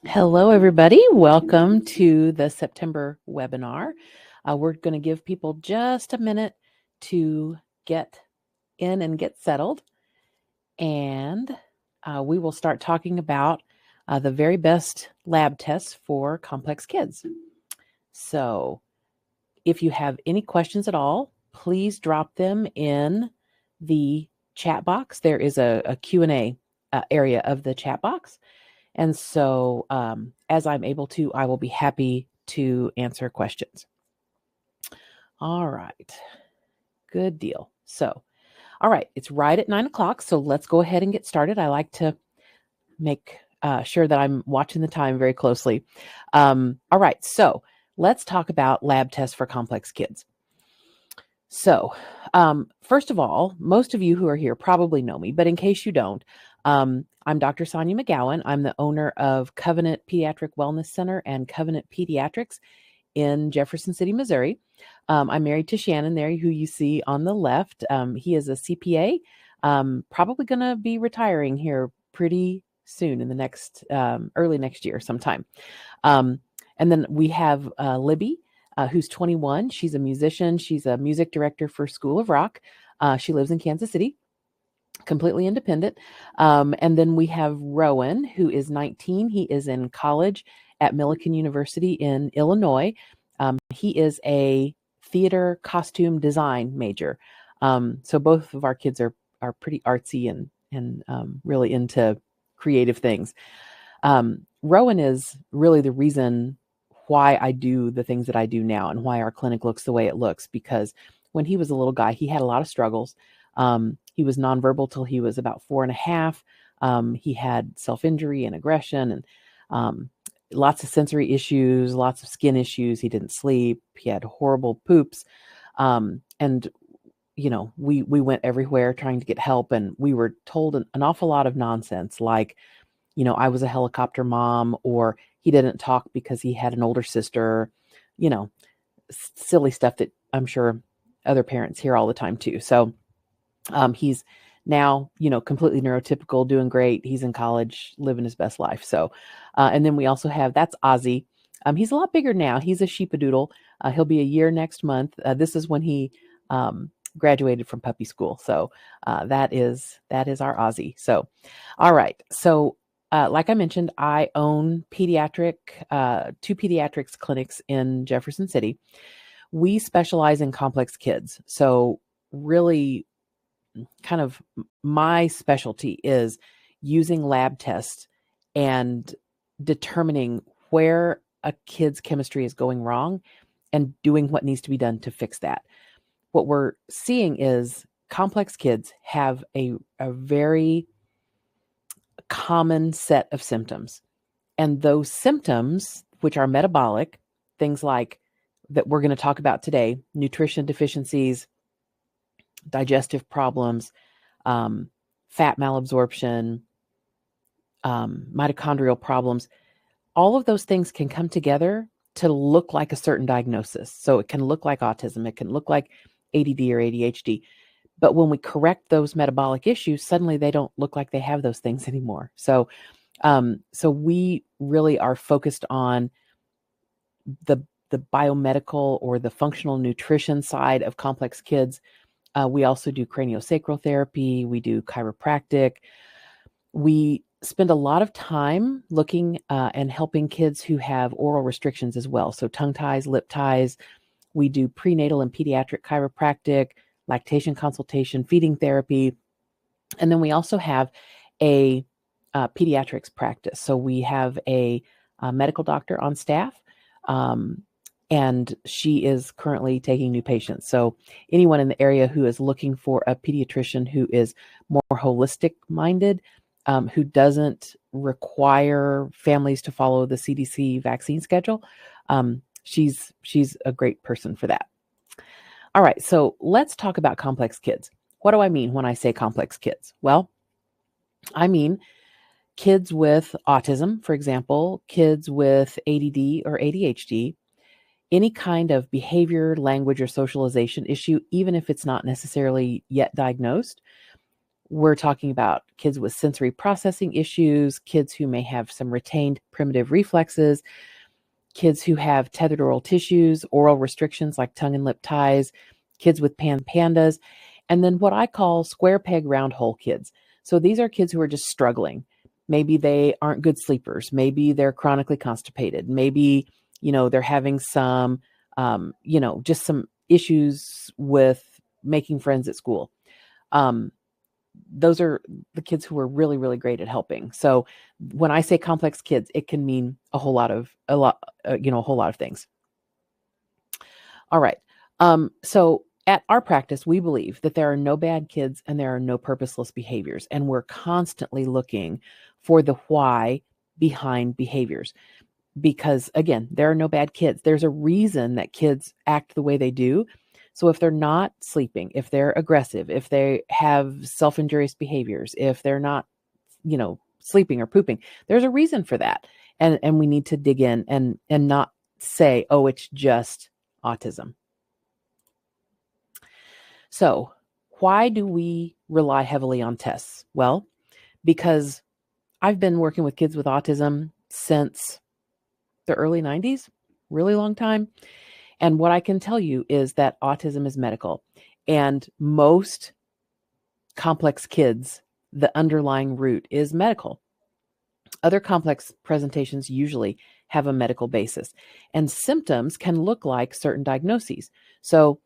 Hello, everybody. Welcome to the September webinar. We're going to give people just a minute to get in and get settled, and we will start talking about the very best lab tests for complex kids. So if you have any questions at all, please drop them in the chat box. There is a Q&A area of the chat box. And so as I'm able to, I will be happy to answer questions. All right. Good deal. So, all right, it's right at 9 o'clock. So let's go ahead and get started. I like to make sure that I'm watching the time very closely. All right. So let's talk about lab tests for complex kids. So first of all, most of you who are here probably know me, but in case you don't, I'm Dr. Sonia McGowan. I'm the owner of Covenant Pediatric Wellness Center and Covenant Pediatrics in Jefferson City, Missouri. I'm married to Shannon there, who you see on the left. He is a CPA, probably going to be retiring here pretty soon in the next, early next year sometime. And then we have Libby, who's 21. She's a musician. She's a music director for School of Rock. She lives in Kansas City, completely independent. And then we have Rowan, who is 19. He is in college at Millikan University in Illinois. He is a theater costume design major. So both of our kids are pretty artsy and really into creative things. Rowan is really the reason why I do the things that I do now and why our clinic looks the way it looks, because when he was a little guy, he had a lot of struggles. He was nonverbal till he was about 4.5. He had self-injury and aggression and lots of sensory issues, lots of skin issues. He didn't sleep. He had horrible poops. And you know, we went everywhere trying to get help, and we were told an awful lot of nonsense, like, you know, I was a helicopter mom, or he didn't talk because he had an older sister, you know, silly stuff that I'm sure other parents hear all the time too. So he's now, you know, completely neurotypical, doing great. He's in college, living his best life. So, and then we also have, that's Ozzy. He's a lot bigger now. He's a sheepadoodle. He'll be a year next month. This is when he graduated from puppy school. So that is our Ozzy. So, all right. So like I mentioned, I own two pediatrics clinics in Jefferson City. We specialize in complex kids. So really kind of my specialty is using lab tests and determining where a kid's chemistry is going wrong and doing what needs to be done to fix that. What we're seeing is complex kids have a very common set of symptoms. And those symptoms, which are metabolic, things like that we're going to talk about today, nutrition deficiencies, digestive problems, fat malabsorption, mitochondrial problems, all of those things can come together to look like a certain diagnosis. So it can look like autism, it can look like ADD or ADHD. But when we correct those metabolic issues, suddenly they don't look like they have those things anymore. So we really are focused on the biomedical or the functional nutrition side of complex kids. We also do craniosacral therapy. We do chiropractic. We spend a lot of time looking and helping kids who have oral restrictions as well. So tongue ties, lip ties. We do prenatal and pediatric chiropractic, lactation consultation, feeding therapy. And then we also have a pediatrics practice. So we have a medical doctor on staff. And she is currently taking new patients. So anyone in the area who is looking for a pediatrician who is more holistic minded, who doesn't require families to follow the CDC vaccine schedule, she's a great person for that. All right, so let's talk about complex kids. What do I mean when I say complex kids? Well, I mean kids with autism, for example, kids with ADD or ADHD, any kind of behavior, language, or socialization issue, even if it's not necessarily yet diagnosed. we're talking about kids with sensory processing issues, kids who may have some retained primitive reflexes, kids who have tethered oral tissues, oral restrictions like tongue and lip ties, kids with pandas, and then what I call square peg round hole kids. So these are kids who are just struggling. Maybe they aren't good sleepers. Maybe they're chronically constipated. Maybe, they're having some, just some issues with making friends at school. Those are the kids who are really, really great at helping. So when I say complex kids, it can mean a whole lot of things. All right. So at our practice, we believe that there are no bad kids and there are no purposeless behaviors. And we're constantly looking for the why behind behaviors. Because again, there are no bad kids. There's a reason that kids act the way they do. So if they're not sleeping, if they're aggressive, if they have self-injurious behaviors, if they're not, sleeping or pooping, there's a reason for that. And we need to dig in and not say, oh, it's just autism. So why do we rely heavily on tests? Well, because I've been working with kids with autism since the early 90s, really long time. And what I can tell you is that autism is medical. And most complex kids, the underlying root is medical. Other complex presentations usually have a medical basis. And symptoms can look like certain diagnoses. So,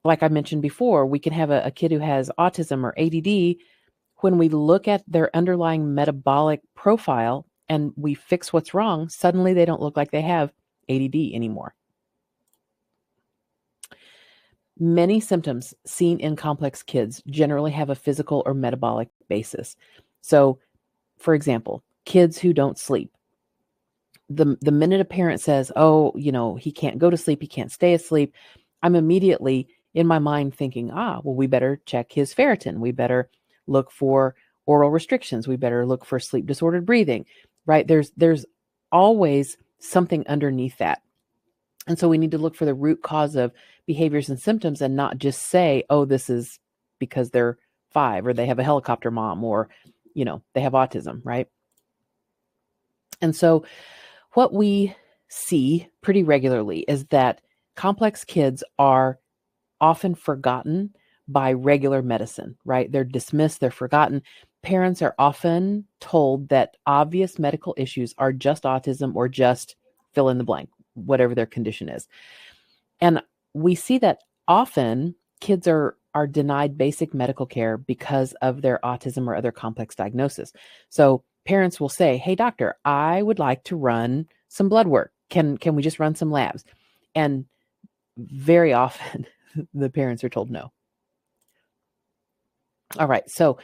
like I mentioned before, we can have a kid who has autism or ADD. When we look at their underlying metabolic profile and we fix what's wrong, suddenly they don't look like they have ADD anymore. Many symptoms seen in complex kids generally have a physical or metabolic basis. So, for example, kids who don't sleep. The minute a parent says, oh, he can't go to sleep, he can't stay asleep, I'm immediately in my mind thinking, well, we better check his ferritin. We better look for oral restrictions. We better look for sleep disordered breathing, right? There's always something underneath that. And so we need to look for the root cause of behaviors and symptoms and not just say, oh, this is because they're 5 or they have a helicopter mom or, they have autism, right? And so what we see pretty regularly is that complex kids are often forgotten by regular medicine, right? They're dismissed, they're forgotten. Parents are often told that obvious medical issues are just autism or just fill in the blank, whatever their condition is. And we see that often kids are denied basic medical care because of their autism or other complex diagnosis. So parents will say, hey, doctor, I would like to run some blood work. Can we just run some labs? And very often the parents are told no. All right. So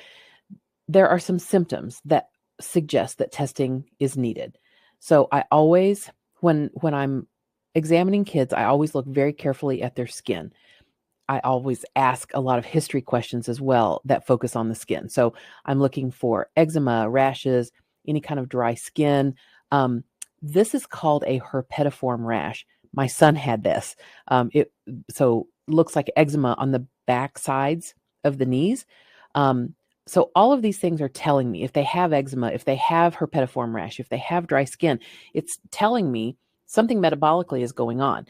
there are some symptoms that suggest that testing is needed. So I always, when I'm examining kids, I always look very carefully at their skin. I always ask a lot of history questions as well that focus on the skin. So I'm looking for eczema, rashes, any kind of dry skin. This is called a herpetiform rash. My son had this. It looks like eczema on the back sides of the knees. So all of these things are telling me if they have eczema, if they have herpetiform rash, if they have dry skin, it's telling me something metabolically is going on.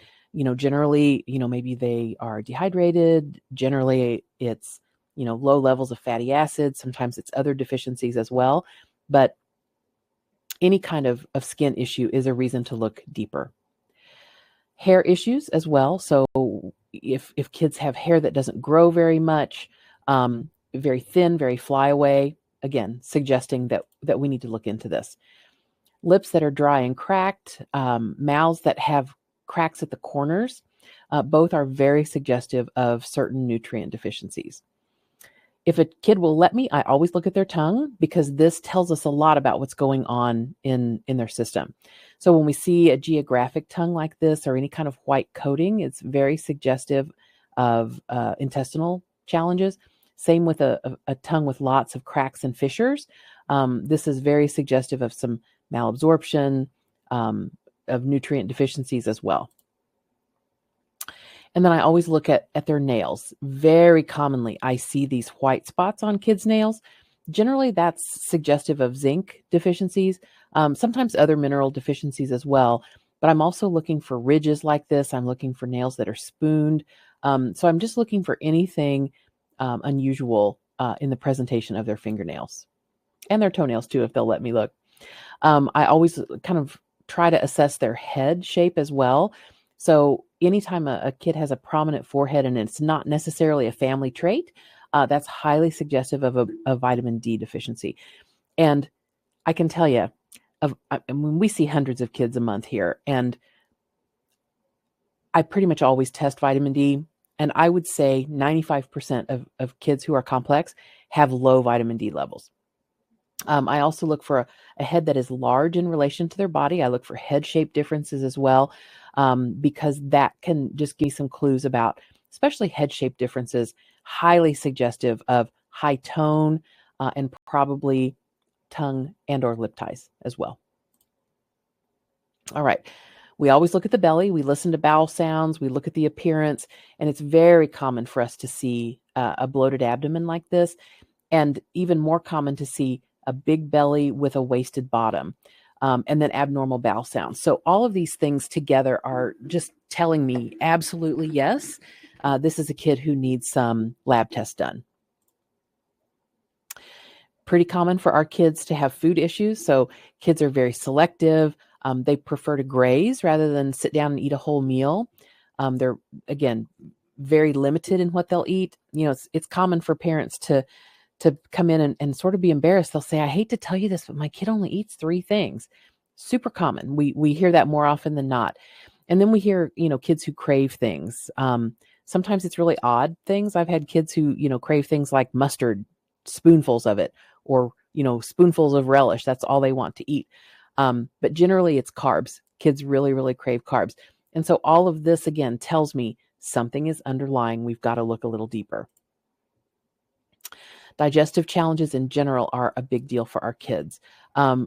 Generally, maybe they are dehydrated. Generally, it's, low levels of fatty acids. Sometimes it's other deficiencies as well. But any kind of skin issue is a reason to look deeper. Hair issues as well. So if kids have hair that doesn't grow very much, very thin, very flyaway, again, suggesting that we need to look into this. Lips that are dry and cracked, mouths that have cracks at the corners, both are very suggestive of certain nutrient deficiencies. If a kid will let me, I always look at their tongue because this tells us a lot about what's going on in their system. So when we see a geographic tongue like this or any kind of white coating, it's very suggestive of intestinal challenges. Same with a tongue with lots of cracks and fissures. This is very suggestive of some malabsorption, of nutrient deficiencies as well. And then I always look at their nails. Very commonly, I see these white spots on kids' nails. Generally, that's suggestive of zinc deficiencies, sometimes other mineral deficiencies as well. But I'm also looking for ridges like this. I'm looking for nails that are spooned. So I'm just looking for anything unusual in the presentation of their fingernails and their toenails too, if they'll let me look. I always kind of try to assess their head shape as well. So anytime a kid has a prominent forehead and it's not necessarily a family trait, that's highly suggestive of a vitamin D deficiency. And I can tell you, I mean, we see hundreds of kids a month here, and I pretty much always test vitamin D. And I would say 95% of kids who are complex have low vitamin D levels. I also look for a head that is large in relation to their body. I look for head shape differences as well, because that can just give me some clues about, especially head shape differences, highly suggestive of high tone and probably tongue and or lip ties as well. All right. We always look at the belly. We listen to bowel sounds. We look at the appearance, and it's very common for us to see a bloated abdomen like this, and even more common to see a big belly with a wasted bottom, and then abnormal bowel sounds. So all of these things together are just telling me absolutely yes, this is a kid who needs some lab tests done. Pretty common for our kids to have food issues. So kids are very selective. They prefer to graze rather than sit down and eat a whole meal. They're, again, very limited in what they'll eat. You know, it's common for parents to come in and sort of be embarrassed. They'll say, I hate to tell you this, but my kid only eats 3 things. Super common. We hear that more often than not. And then we hear, kids who crave things. Sometimes it's really odd things. I've had kids who, crave things like mustard, spoonfuls of it, or, spoonfuls of relish. That's all they want to eat. But generally it's carbs. Kids really, really crave carbs. And so all of this, again, tells me something is underlying. We've got to look a little deeper. Digestive challenges in general are a big deal for our kids.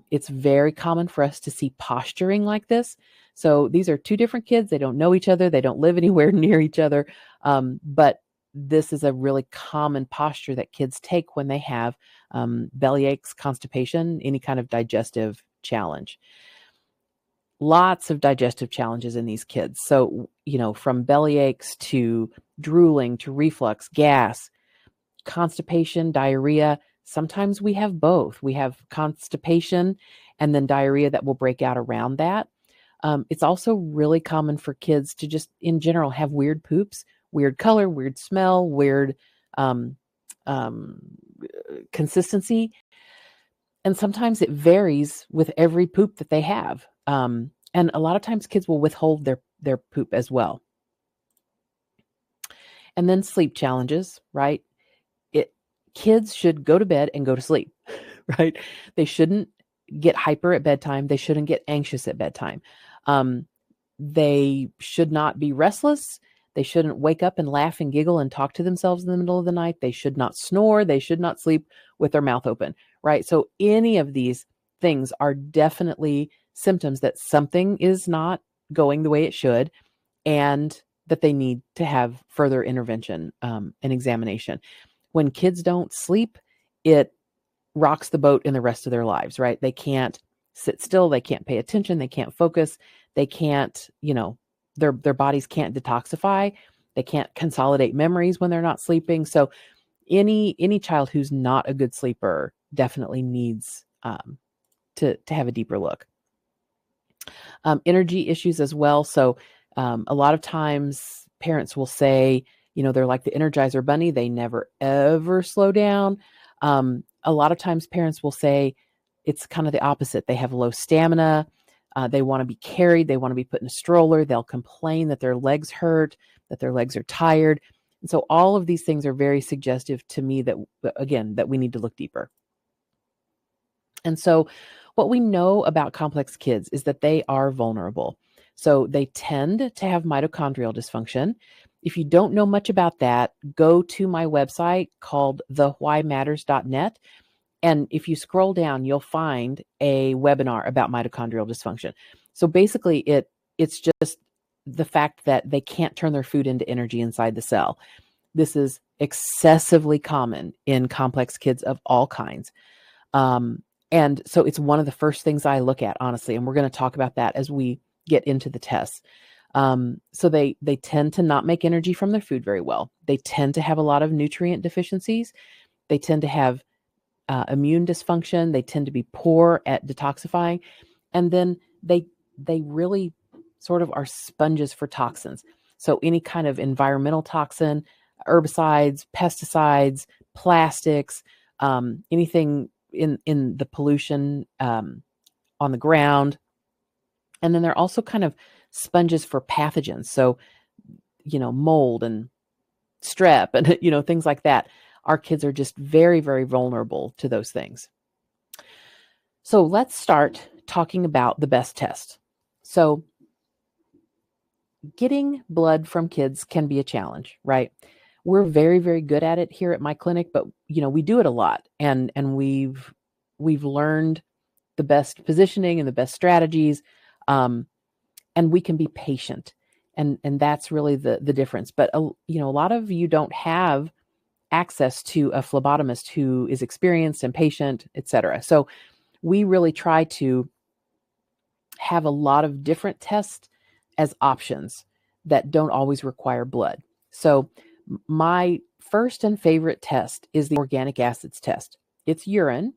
It's very common for us to see posturing like this. So these are 2 different kids. They don't know each other. They don't live anywhere near each other. But this is a really common posture that kids take when they have belly aches, constipation, any kind of digestive challenge. Lots of digestive challenges in these kids. So, from belly aches to drooling to reflux, gas, constipation, diarrhea. Sometimes we have both. We have constipation and then diarrhea that will break out around that. It's also really common for kids to just, in general, have weird poops, weird color, weird smell, weird consistency. And sometimes it varies with every poop that they have. And a lot of times kids will withhold their poop as well. And then sleep challenges, right? Kids should go to bed and go to sleep, right? They shouldn't get hyper at bedtime. They shouldn't get anxious at bedtime. They should not be restless. They shouldn't wake up and laugh and giggle and talk to themselves in the middle of the night. They should not snore. They should not sleep with their mouth open, right? So any of these things are definitely symptoms that something is not going the way it should, and that they need to have further intervention and examination. When kids don't sleep, it rocks the boat in the rest of their lives, right? They can't sit still. They can't pay attention. They can't focus. They can't, their bodies can't detoxify. They can't consolidate memories when they're not sleeping. So any child who's not a good sleeper definitely needs to have a deeper look. Energy issues as well. So a lot of times parents will say, they're like the Energizer Bunny. They never, ever slow down. A lot of times parents will say it's kind of the opposite. They have low stamina. They want to be carried. They want to be put in a stroller. They'll complain that their legs hurt, that their legs are tired. And so all of these things are very suggestive to me that, again, that we need to look deeper. And so what we know about complex kids is that they are vulnerable. So they tend to have mitochondrial dysfunction. If you don't know much about that, go to my website called thewhymatters.net. And if you scroll down, you'll find a webinar about mitochondrial dysfunction. So basically it's just the fact that they can't turn their food into energy inside the cell. This is excessively common in complex kids of all kinds. And so it's one of the first things I look at, honestly, and we're going to talk about that as we get into the tests. So they tend to not make energy from their food very well. They tend to have a lot of nutrient deficiencies. They tend to have immune dysfunction. They tend to be poor at detoxifying. And then they really sort of are sponges for toxins. So any kind of environmental toxin, herbicides, pesticides, plastics, anything in the pollution on the ground. And then they're also kind of sponges for pathogens. So, mold and strep and, things like that. Our kids are just very, very vulnerable to those things. So let's start talking about the best test. So getting blood from kids can be a challenge, right? We're very, very good at it here at my clinic, but we do it a lot, and we've learned the best positioning and the best strategies, and we can be patient, and that's really the difference. But a lot of you don't have access to a phlebotomist who is experienced and patient, etc. So we really try to have a lot of different tests as options that don't always require blood. So my first and favorite test is the organic acids test. It's urine.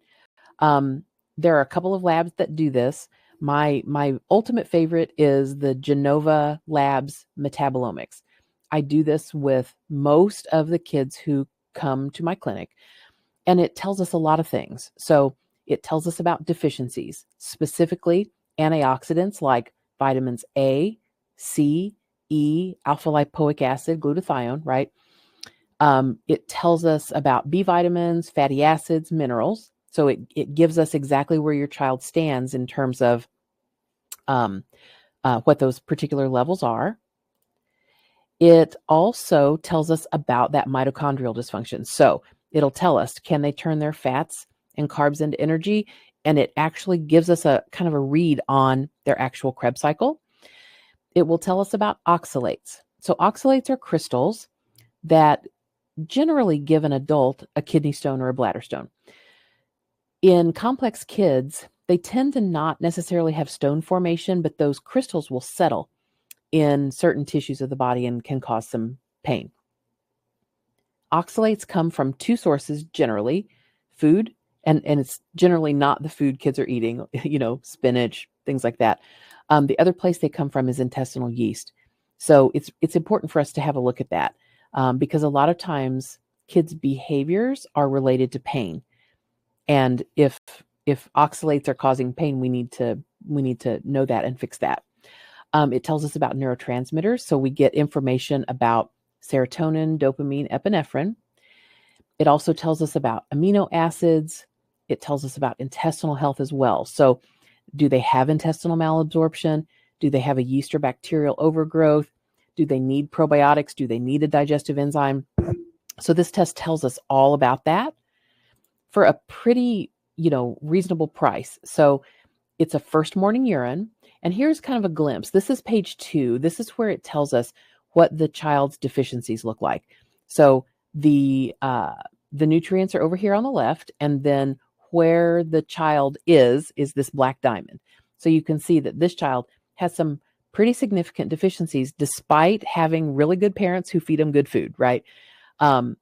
There are a couple of labs that do this. My ultimate favorite is the Genova Labs Metabolomics. I do this with most of the kids who come to my clinic, and it tells us a lot of things. So it tells us about deficiencies, specifically antioxidants like vitamins A, C, E, alpha lipoic acid, glutathione, right? It tells us about B vitamins, fatty acids, minerals. So it gives us exactly where your child stands in terms of what those particular levels are. It also tells us about that mitochondrial dysfunction. So it'll tell us, can they turn their fats and carbs into energy? And it actually gives us a kind of a read on their actual Krebs cycle. It will tell us about oxalates. So oxalates are crystals that generally give an adult a kidney stone or a bladder stone. In complex kids, they tend to not necessarily have stone formation, but those crystals will settle in certain tissues of the body and can cause some pain. Oxalates come from two sources, generally food, and it's generally not the food kids are eating, spinach, things like that. The other place they come from is intestinal yeast. So it's important for us to have a look at that, because a lot of times kids' behaviors are related to pain. And if oxalates are causing pain, we need to know that and fix that. It tells us about neurotransmitters. So we get information about serotonin, dopamine, epinephrine. It also tells us about amino acids. It tells us about intestinal health as well. So do they have intestinal malabsorption? Do they have a yeast or bacterial overgrowth? Do they need probiotics? Do they need a digestive enzyme? So this test tells us all about that for a pretty, reasonable price. So it's a first morning urine. And here's kind of a glimpse. This is page 2. This is where it tells us what the child's deficiencies look like. So the nutrients are over here on the left, and then where the child is this black diamond. So you can see that this child has some pretty significant deficiencies despite having really good parents who feed them good food, right? And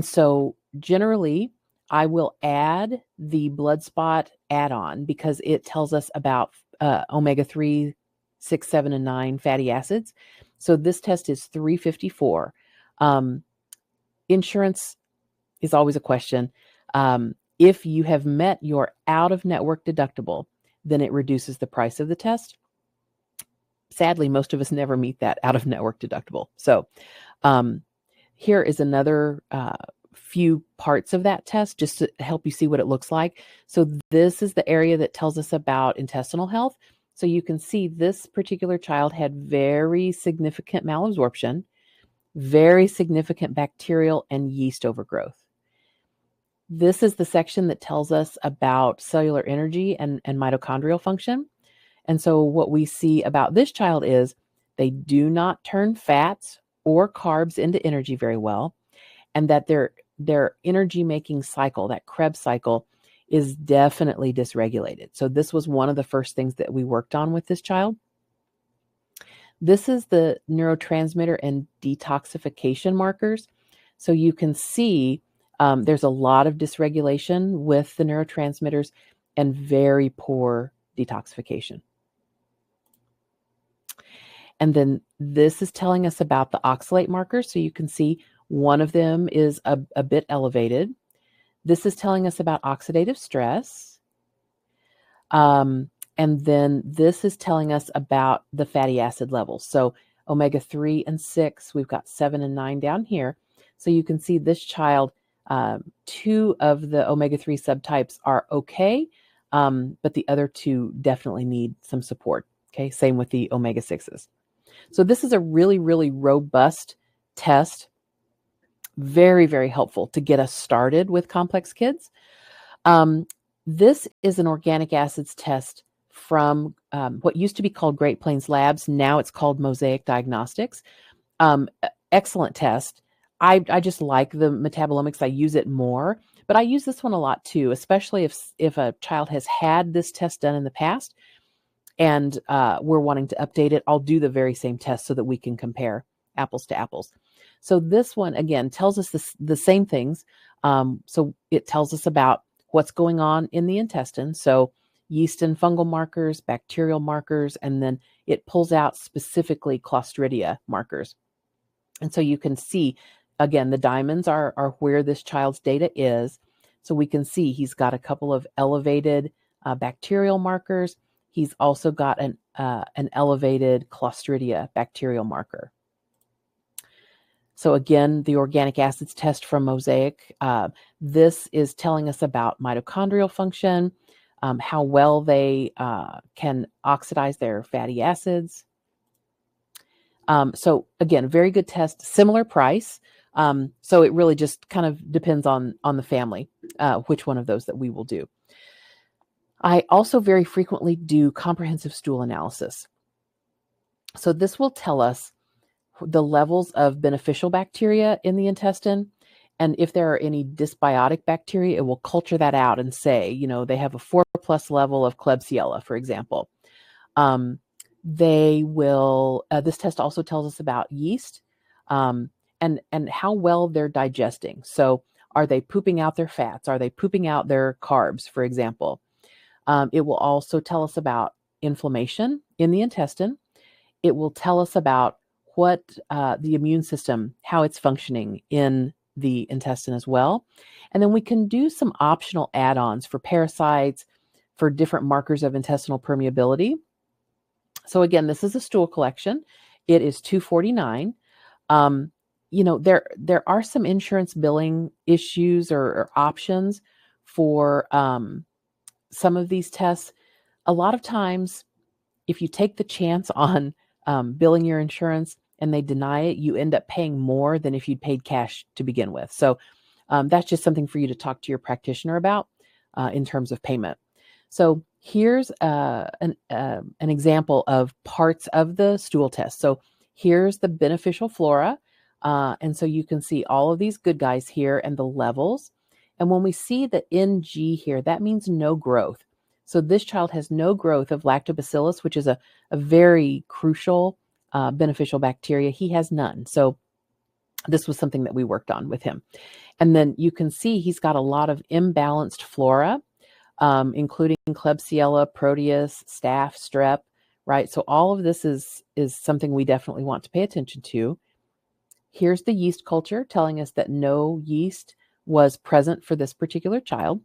so generally, I will add the blood spot add-on because it tells us about omega-3, 6, 7, and 9 fatty acids. So this test is $354. Insurance is always a question. If you have met your out-of-network deductible, then it reduces the price of the test. Sadly, most of us never meet that out-of-network deductible. So here is another few parts of that test just to help you see what it looks like. So this is the area that tells us about intestinal health. So you can see this particular child had very significant malabsorption, very significant bacterial and yeast overgrowth. This is the section that tells us about cellular energy and mitochondrial function. And so what we see about this child is They do not turn fats or carbs into energy very well, and that their energy making cycle, that Krebs cycle, is definitely dysregulated. So this was one of the first things that we worked on with this child. This is the neurotransmitter and detoxification markers. So you can see there's a lot of dysregulation with the neurotransmitters and very poor detoxification. And then this is telling us about the oxalate markers. So you can see one of them is a bit elevated. This is telling us about oxidative stress. And then this is telling us about the fatty acid levels. So omega-3 and 6, we've got 7 and 9 down here. So you can see this child, 2 of the omega-3 subtypes are okay, but the other 2 definitely need some support. Okay, same with the omega-6s. So this is a really, really robust test. Very, very helpful to get us started with complex kids. This is an organic acids test from what used to be called Great Plains Labs. Now it's called Mosaic Diagnostics. Excellent test. I just like the metabolomics. I use it more, but I use this one a lot too, especially if a child has had this test done in the past and we're wanting to update it. I'll do the very same test so that we can compare apples to apples. So this one, again, tells us the same things. So it tells us about what's going on in the intestine. So yeast and fungal markers, bacterial markers, and then it pulls out specifically Clostridia markers. And so you can see, again, the diamonds are where this child's data is. So we can see he's got a couple of elevated bacterial markers. He's also got an elevated Clostridia bacterial marker. So again, the organic acids test from Mosaic, this is telling us about mitochondrial function, how well they can oxidize their fatty acids. So again, very good test, similar price. So it really just kind of depends on the family, which one of those that we will do. I also very frequently do comprehensive stool analysis. So this will tell us the levels of beneficial bacteria in the intestine. And if there are any dysbiotic bacteria, it will culture that out and say, they have a 4+ level of Klebsiella, for example. They will, this test also tells us about yeast and how well they're digesting. So are they pooping out their fats? Are they pooping out their carbs, for example? It will also tell us about inflammation in the intestine. It will tell us about what the immune system, how it's functioning in the intestine as well. And then we can do some optional add-ons for parasites, for different markers of intestinal permeability. So again, this is a stool collection. It is $249. There are some insurance billing issues or options for some of these tests. A lot of times, if you take the chance on billing your insurance and they deny it, you end up paying more than if you'd paid cash to begin with. So that's just something for you to talk to your practitioner about in terms of payment. So here's an example of parts of the stool test. So here's the beneficial flora. And so you can see all of these good guys here and the levels. And when we see the NG here, that means no growth. So this child has no growth of lactobacillus, which is a very crucial beneficial bacteria. He has none. So this was something that we worked on with him. And then you can see he's got a lot of imbalanced flora, including Klebsiella, Proteus, Staph, Strep, right? So all of this is something we definitely want to pay attention to. Here's the yeast culture telling us that no yeast was present for this particular child.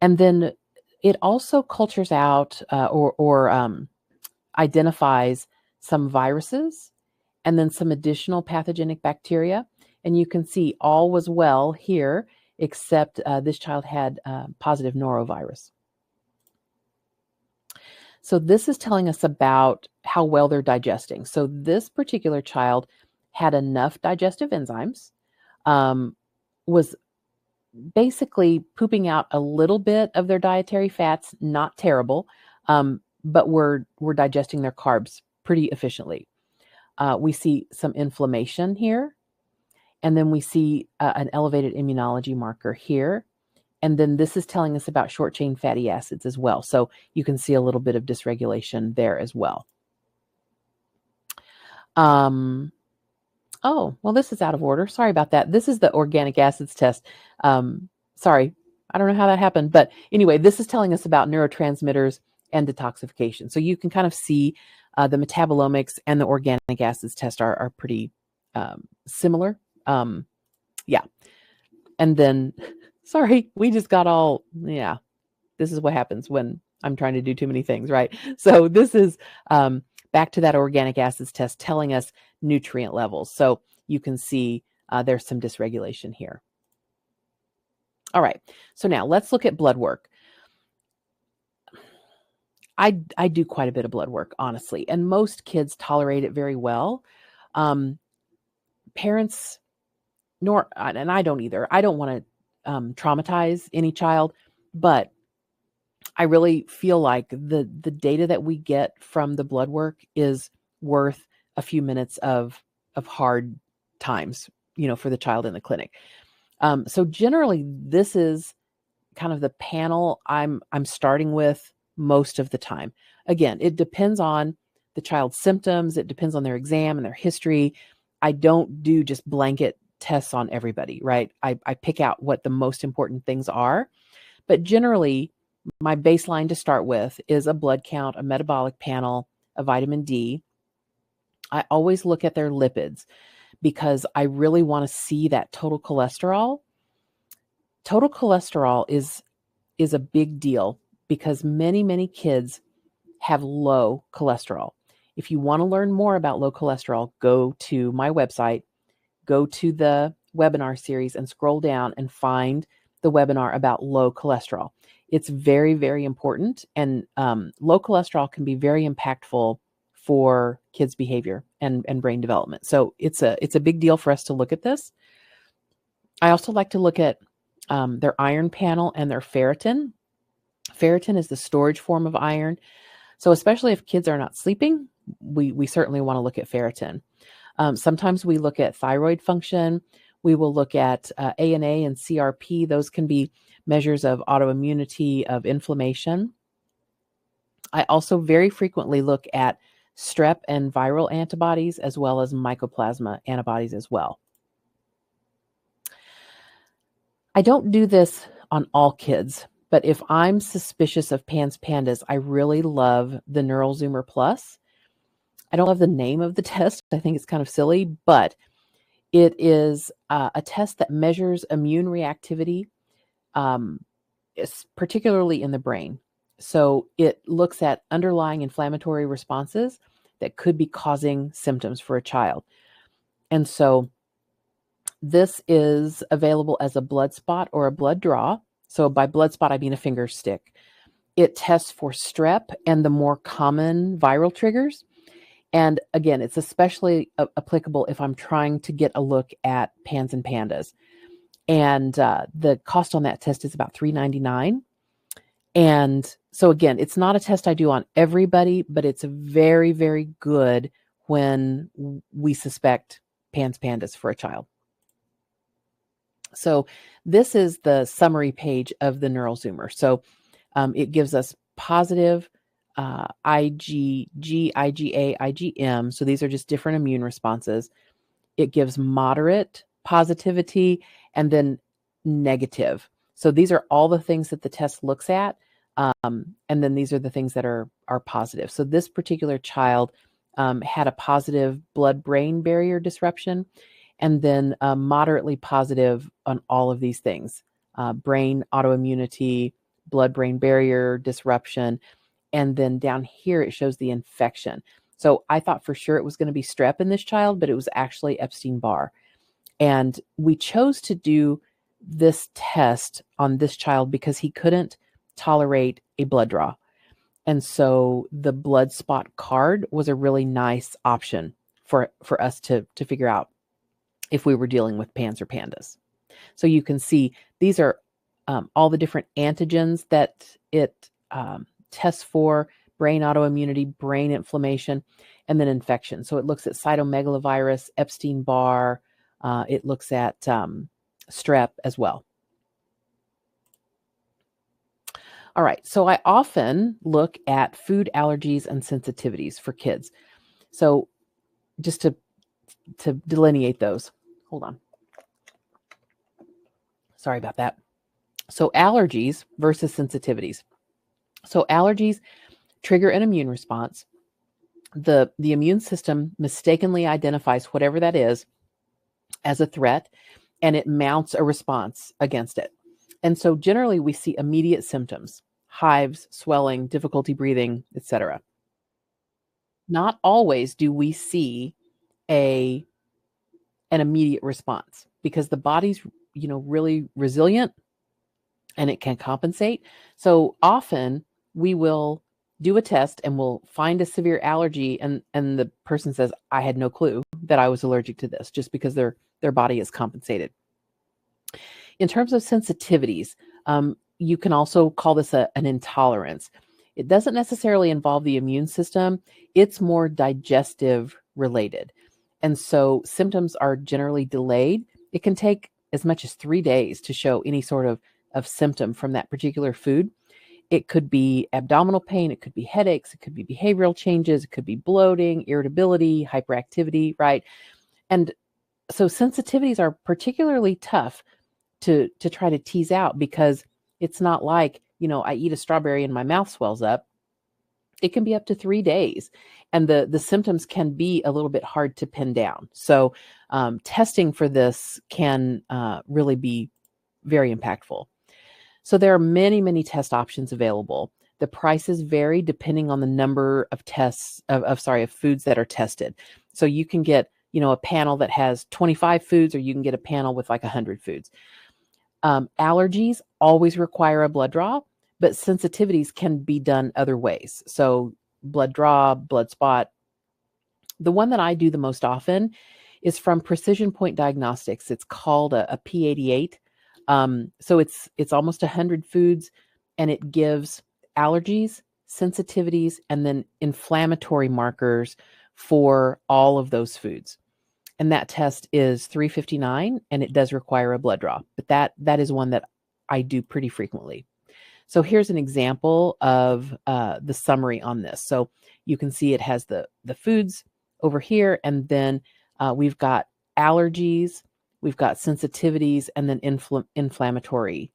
And then it also cultures out or identifies some viruses and then some additional pathogenic bacteria. And you can see all was well here, except this child had positive norovirus. So this is telling us about how well they're digesting. So this particular child had enough digestive enzymes, was basically pooping out a little bit of their dietary fats, not terrible, but we're digesting their carbs pretty efficiently. We see some inflammation here, and then we see an elevated immunology marker here. And then this is telling us about short chain fatty acids as well. So you can see a little bit of dysregulation there as well. Oh, well, this is out of order. Sorry about that. This is the organic acids test. Sorry, I don't know how that happened. But anyway, this is telling us about neurotransmitters and detoxification. So you can kind of see the metabolomics and the organic acids test are pretty similar. Yeah. And then, sorry, we just got all, yeah, this is what happens when I'm trying to do too many things, right? So this is back to that organic acids test telling us nutrient levels. So you can see there's some dysregulation here. All right, so now let's look at blood work. I do quite a bit of blood work, honestly, and most kids tolerate it very well. Parents, and I don't either. I don't want to traumatize any child, but I really feel like the data that we get from the blood work is worth a few minutes of hard times, for the child in the clinic. So generally, this is kind of the panel I'm starting with most of the time. Again, it depends on the child's symptoms. It depends on their exam and their history. I don't do just blanket tests on everybody, right? I pick out what the most important things are. But generally, my baseline to start with is a blood count, a metabolic panel, a vitamin D. I always look at their lipids because I really want to see that total cholesterol. Total cholesterol is a big deal because many, many kids have low cholesterol. If you want to learn more about low cholesterol, go to my website, go to the webinar series and scroll down and find the webinar about low cholesterol. It's very, very important. And low cholesterol can be very impactful for kids' behavior and brain development. So it's a big deal for us to look at this. I also like to look at their iron panel and their ferritin. Ferritin is the storage form of iron. So especially if kids are not sleeping, we certainly want to look at ferritin. Sometimes we look at thyroid function. We will look at ANA and CRP. Those can be measures of autoimmunity, of inflammation. I also very frequently look at strep and viral antibodies as well as mycoplasma antibodies as well. I don't do this on all kids, but if I'm suspicious of PANS PANDAS, I really love the Neural Zoomer Plus. I don't love the name of the test. I think it's kind of silly, but it is a test that measures immune reactivity, particularly in the brain. So it looks at underlying inflammatory responses that could be causing symptoms for a child. And so this is available as a blood spot or a blood draw. So by blood spot, I mean a finger stick. It tests for strep and the more common viral triggers. And again, it's especially applicable if I'm trying to get a look at PANS and PANDAS. And the cost on that test is about $3.99. And so again, it's not a test I do on everybody, but it's very, very good when we suspect PANS PANDAS for a child. So this is the summary page of the Neural Zoomer. So it gives us positive IgG, IgA, IgM. So these are just different immune responses. It gives moderate positivity and then negative. So these are all the things that the test looks at. And then these are the things that are positive. So this particular child had a positive blood-brain barrier disruption and then moderately positive on all of these things. Brain autoimmunity, blood-brain barrier disruption, and then down here it shows the infection. So I thought for sure it was going to be strep in this child, but it was actually Epstein-Barr. And we chose to do this test on this child because he couldn't tolerate a blood draw. And so the blood spot card was a really nice option for us to figure out if we were dealing with PANS or PANDAS. So you can see these are all the different antigens that it tests for brain autoimmunity, brain inflammation, and then infection. So it looks at cytomegalovirus, Epstein-Barr. It looks at strep as well. All right, so I often look at food allergies and sensitivities for kids. So just to delineate those. Hold on. Sorry about that. So allergies versus sensitivities. So allergies trigger an immune response. The immune system mistakenly identifies whatever that is as a threat, and it mounts a response against it. And so generally we see immediate symptoms, hives, swelling, difficulty breathing, etc. Not always do we see an immediate response, because the body's, really resilient and it can compensate. So often we will do a test and we'll find a severe allergy, and the person says, I had no clue that I was allergic to this, just because their body is compensated. In terms of sensitivities, you can also call this an intolerance. It doesn't necessarily involve the immune system. It's more digestive related. And so symptoms are generally delayed. It can take as much as 3 days to show any sort of symptom from that particular food. It could be abdominal pain, it could be headaches, it could be behavioral changes, it could be bloating, irritability, hyperactivity, right? And so sensitivities are particularly tough to try to tease out, because it's not like, I eat a strawberry and my mouth swells up. It can be up to 3 days, and the symptoms can be a little bit hard to pin down. So testing for this can really be very impactful. So there are many, many test options available. The prices vary depending on the number of tests of foods that are tested. So you can get, a panel that has 25 foods, or you can get a panel with like 100 foods. Allergies always require a blood draw, but sensitivities can be done other ways. So blood draw, blood spot. The one that I do the most often is from Precision Point Diagnostics. It's called a P88. So it's almost 100 foods, and it gives allergies, sensitivities, and then inflammatory markers for all of those foods. And that test is $359, and it does require a blood draw, but that is one that I do pretty frequently. So here's an example of the summary on this. So you can see it has the foods over here, and then we've got allergies, we've got sensitivities, and then inflammatory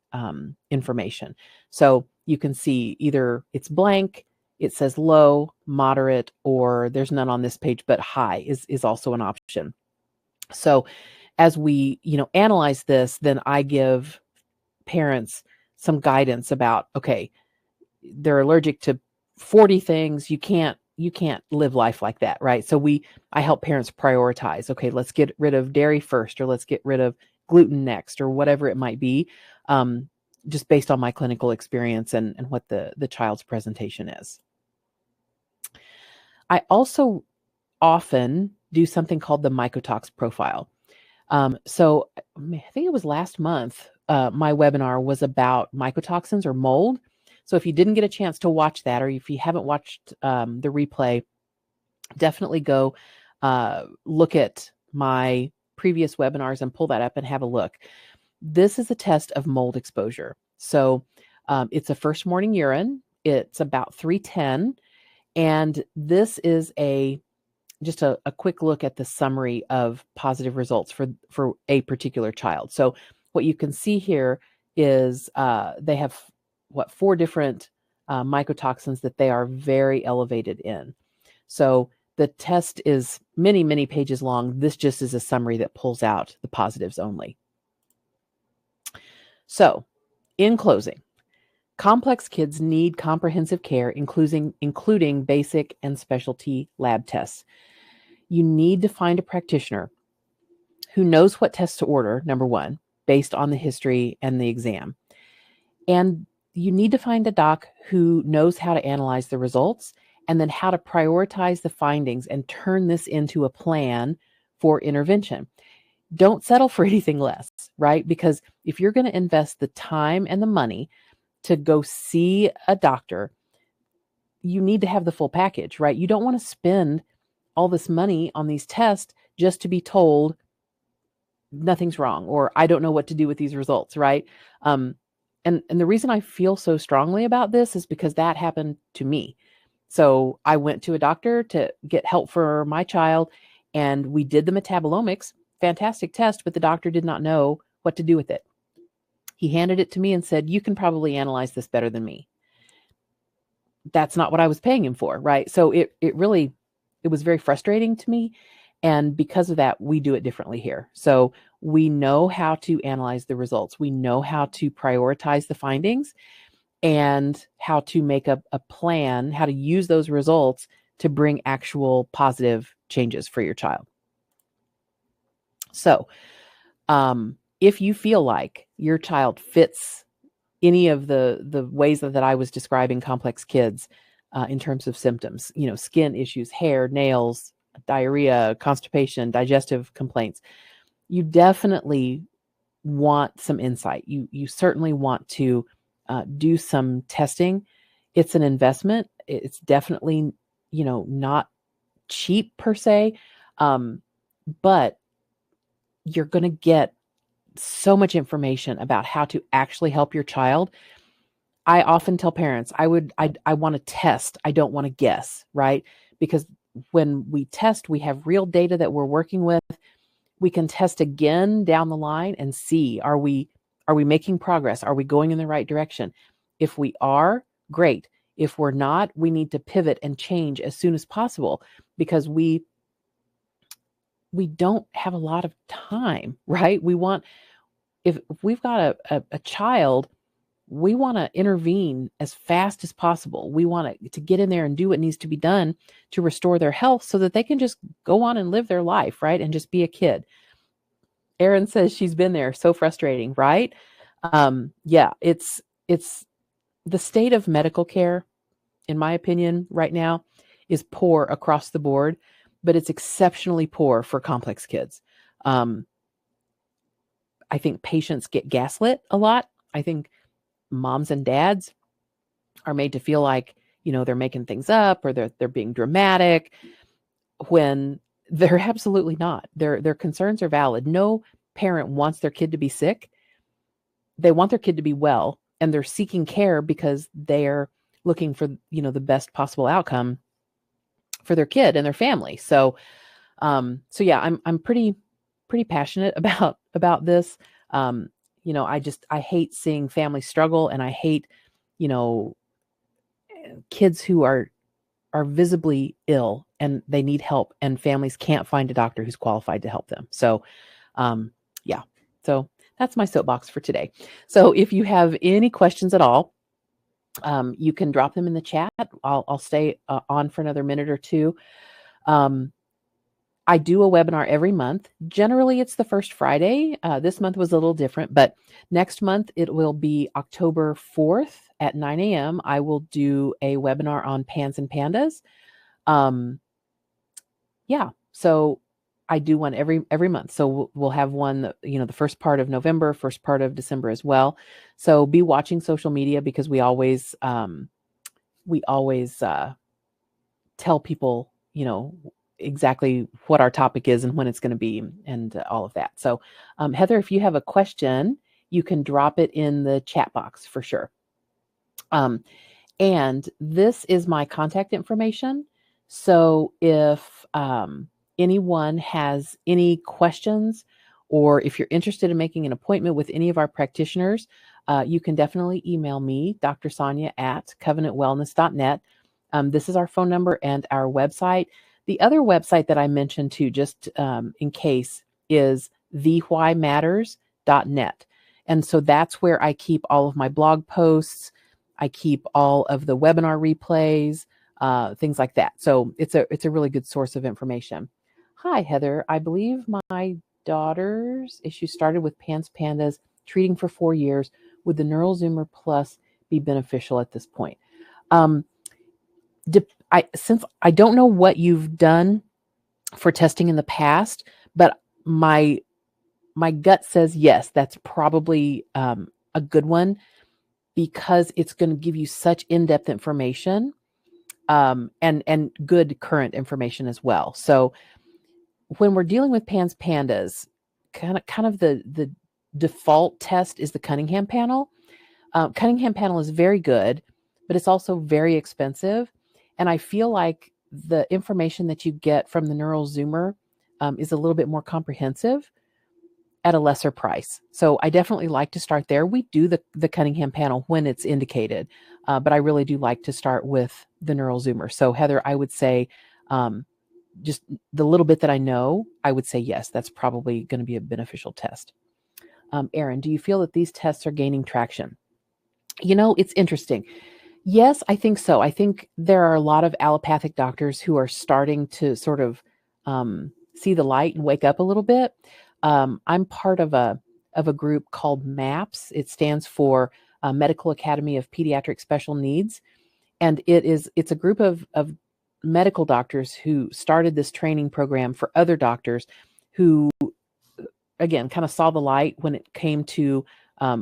information. So you can see either it's blank, it says low, moderate, or there's none on this page, but high is also an option. So as we, analyze this, then I give parents some guidance about, okay, they're allergic to 40 things. You can't live life like that, right? So I help parents prioritize. Okay, let's get rid of dairy first, or let's get rid of gluten next, or whatever it might be, just based on my clinical experience and what the child's presentation is. I also often do something called the mycotox profile. So I think it was last month, my webinar was about mycotoxins or mold. So if you didn't get a chance to watch that, or if you haven't watched the replay, definitely go look at my previous webinars and pull that up and have a look. This is a test of mold exposure. So it's a first morning urine. It's about 310. And this is just a quick look at the summary of positive results for a particular child. So what you can see here is they have 4 different mycotoxins that they are very elevated in. So the test is many, many pages long. This just is a summary that pulls out the positives only. So in closing, complex kids need comprehensive care, including basic and specialty lab tests. You need to find a practitioner who knows what tests to order, number one, based on the history and the exam. And you need to find a doc who knows how to analyze the results, and then how to prioritize the findings and turn this into a plan for intervention. Don't settle for anything less, right? Because if you're going to invest the time and the money to go see a doctor, you need to have the full package, right? You don't want to spend all this money on these tests just to be told nothing's wrong, or I don't know what to do with these results, right? And the reason I feel so strongly about this is because that happened to me. So I went to a doctor to get help for my child, and we did the metabolomics, fantastic test, but the doctor did not know what to do with it. He handed it to me and said, "You can probably analyze this better than me." That's not what I was paying him for, right? So it was very frustrating to me. And because of that, we do it differently here. So we know how to analyze the results. We know how to prioritize the findings and how to make a plan, how to use those results to bring actual positive changes for your child. So if you feel like your child fits any of the ways that I was describing complex kids in terms of symptoms, skin issues, hair, nails, diarrhea, constipation, digestive complaints, you definitely want some insight. You certainly want to do some testing. It's an investment. It's definitely, not cheap per se, but you're going to get so much information about how to actually help your child. I often tell parents, I want to test. I don't want to guess, right? Because when we test, we have real data that we're working with. We can test again down the line and see, are we making progress? Are we going in the right direction? If we are, great. If we're not, we need to pivot and change as soon as possible, because we don't have a lot of time, right? If we've got a child, we want to intervene as fast as possible. We want to get in there and do what needs to be done to restore their health so that they can just go on and live their life, right? And just be a kid. Erin says she's been there. So frustrating, right? Yeah, it's the state of medical care, in my opinion, right now is poor across the board, but it's exceptionally poor for complex kids. I think patients get gaslit a lot. I think moms and dads are made to feel like, they're making things up or they're being dramatic when they're absolutely not. Their concerns are valid. No parent wants their kid to be sick. They want their kid to be well, and they're seeking care because they're looking for, the best possible outcome for their kid and their family. So yeah, I'm pretty passionate about this. I hate seeing families struggle, and I hate, kids who are visibly ill and they need help, and families can't find a doctor who's qualified to help them. So, yeah, so that's my soapbox for today. So if you have any questions at all, you can drop them in the chat. I'll stay on for another minute or two. I do a webinar every month. Generally, it's the first Friday. This month was a little different, but next month it will be October 4th at 9 a.m. I will do a webinar on pans and pandas. Yeah, so I do one every month. So we'll have one, the first part of November, first part of December as well. So be watching social media, because we always tell people, exactly what our topic is and when it's going to be, and all of that. So, Heather, if you have a question, you can drop it in the chat box for sure. And this is my contact information. So if anyone has any questions, or if you're interested in making an appointment with any of our practitioners, you can definitely email me, Dr. Sonia at covenantwellness.net. This is our phone number and our website. The other website that I mentioned too, just in case, is thewhymatters.net. And so that's where I keep all of my blog posts. I keep all of the webinar replays, things like that. So it's a really good source of information. Hi, Heather. I believe my daughter's issue started with PANS Pandas, treating for 4 years. Would the Neural Zoomer Plus be beneficial at this point? Since I don't know what you've done for testing in the past, but my gut says yes, that's probably a good one, because it's going to give you such in-depth information and good current information as well. So when we're dealing with pandas, kind of the default test is the Cunningham panel. Cunningham panel is very good, but it's also very expensive. And I feel like the information that you get from the Neural Zoomer is a little bit more comprehensive at a lesser price. So I definitely like to start there. We do the Cunningham panel when it's indicated, but I really do like to start with the Neural Zoomer. So Heather, I would say just the little bit that I know, I would say yes, that's probably going to be a beneficial test. Erin, do you feel that these tests are gaining traction? It's interesting. Yes, I think so. I think there are a lot of allopathic doctors who are starting to sort of see the light and wake up a little bit. I'm part of a group called MAPS. It stands for Medical Academy of Pediatric Special Needs, and it's a group of medical doctors who started this training program for other doctors who, again, kind of saw the light when it came to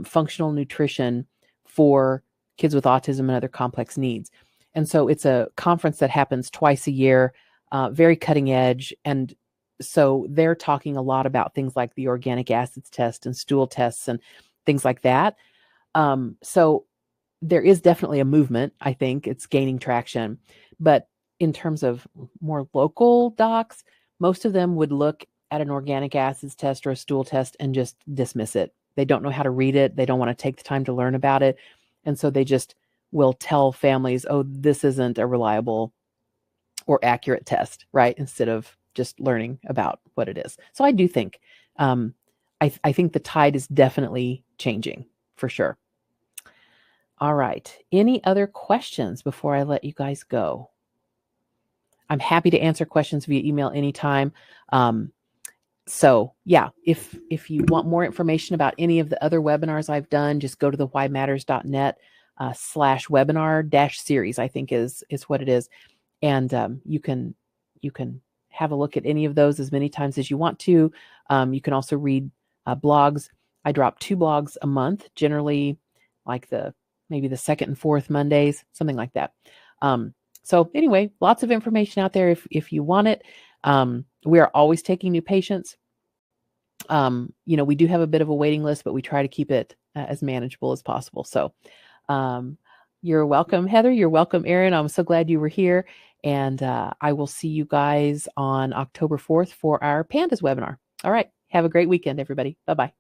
functional nutrition for kids with autism and other complex needs. And so it's a conference that happens twice a year, very cutting edge. And so they're talking a lot about things like the organic acids test and stool tests and things like that. So there is definitely a movement. I think it's gaining traction. But in terms of more local docs, most of them would look at an organic acids test or a stool test and just dismiss it. They don't know how to read it. They don't want to take the time to learn about it. And so they just will tell families, oh, this isn't a reliable or accurate test, right? Instead of just learning about what it is. So I do think, I think the tide is definitely changing for sure. All right. Any other questions before I let you guys go? I'm happy to answer questions via email anytime. So yeah, if you want more information about any of the other webinars I've done, just go to the whymatters.net /webinar-series, I think is what it is. And you can have a look at any of those as many times as you want to. You can also read blogs. I drop 2 blogs a month, generally like maybe the second and fourth Mondays, something like that. So anyway, lots of information out there if you want it. We are always taking new patients. We do have a bit of a waiting list, but we try to keep it as manageable as possible. So you're welcome, Heather. You're welcome, Erin. I'm so glad you were here. And I will see you guys on October 4th for our Pandas webinar. All right. Have a great weekend, everybody. Bye-bye.